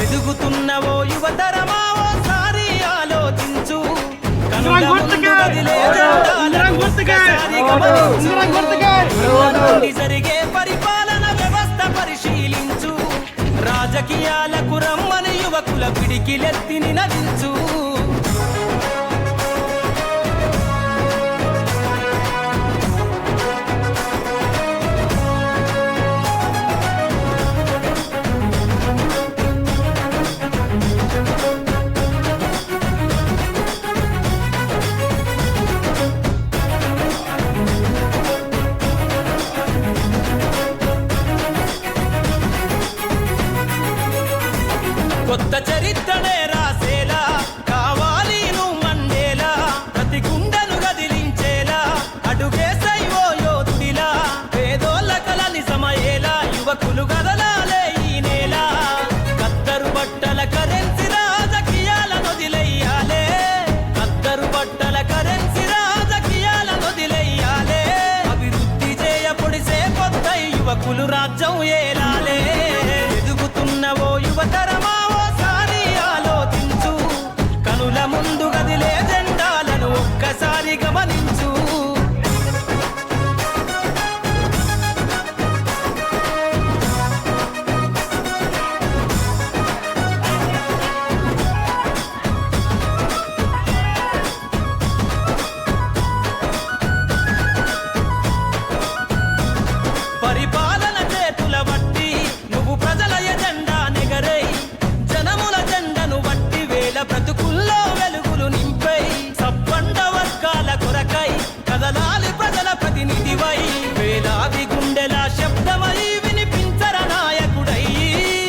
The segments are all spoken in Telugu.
ఎదుగుతున్నవో యువతరమా ఓసారి ఆలోచించు. కనుల ముందు వదిలే జెండాలను ఒక్కసారి గమనించు. జరిగే పరిపాలన వ్యవస్థ పరిశీలించు. రాజకీయాలకు రమ్మని యువకుల పిడికిలెత్తి నినదించు. కొత్త చరిత్రనే రాసేలా కావాలి నువ్వు మండేలా. ప్రతి గుండెను గదిలించేలా అడుగేసై ఓ యోధుడిలా. పేదోళ్ళ కల నిజమయ్యేలా యువకులు గదలాలే ఈ నేల. కత్తరు బట్టల కరెన్సీ రాజకీయాలను వదిలెయ్యాలే. కత్తరు బట్టల కరెన్సీ రాజకీయాలను వదిలెయ్యాలే. అభివృద్ధి చేయబొడిసే కొత్త యువకులు రాజ్యం ఏలాలే. ఎదుగుతున్నవో యువతరమా ముందు గదిలే జెండాలను ఒక్కసారి గమనించు. పరిపాలన చేతుల బట్టి నువ్వు ప్రజల ఎజెండా నెగరై. జనముల జెండను బట్టి వేల బ్రతుకుల్లో కదలాలి ప్రజల ప్రతినిధివై. వేలాది గుండెల శబ్దమై వినిపించర నాయకుడై.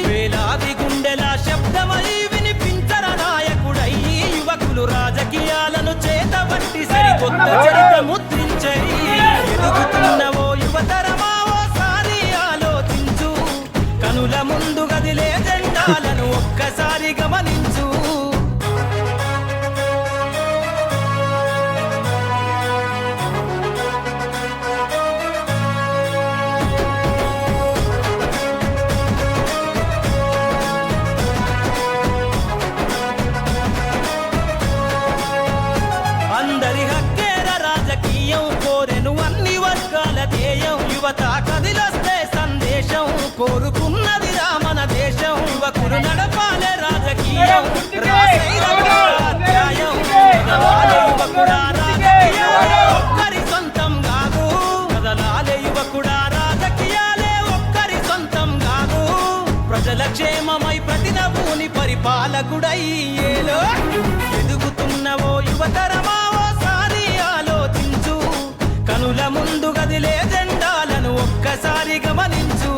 వేలాది గుండెల శబ్దమై వినిపించర నాయకుడై. యువకులు రాజకీయాలను చేతబట్టి సరికొత్త చరిత్ర ముద్రించై. ఎదుగుతున్నవో యువతరమా ఓసారి ఆలోచించు. కనుల ముందు గదిలే జెండాలను ఒక్కసారి గమనించు. అందరి హక్కేర రాజకీయం కోరెను అన్ని వర్గాల ధ్యేయం. యువత కదిలొస్తే సందేశం కోరుకున్నది రామన దేశం. యువకులు నడపాలే రాజకీయం అధ్యాయం. ఒక్కరి సొంతం కాదు. కదలాలే యువకుడా రాజకీయాలే ఒక్కరి సొంతం కాదు. ప్రజల క్షేమమై ప్రతి నభూని పరిపాలకుడై ఏలో. ఎదుగుతున్నవో యువతరమా ఓసారి ఆలోచించు. కనుల ముందు గదిలే జెండాలను ఒక్కసారి గమనించు.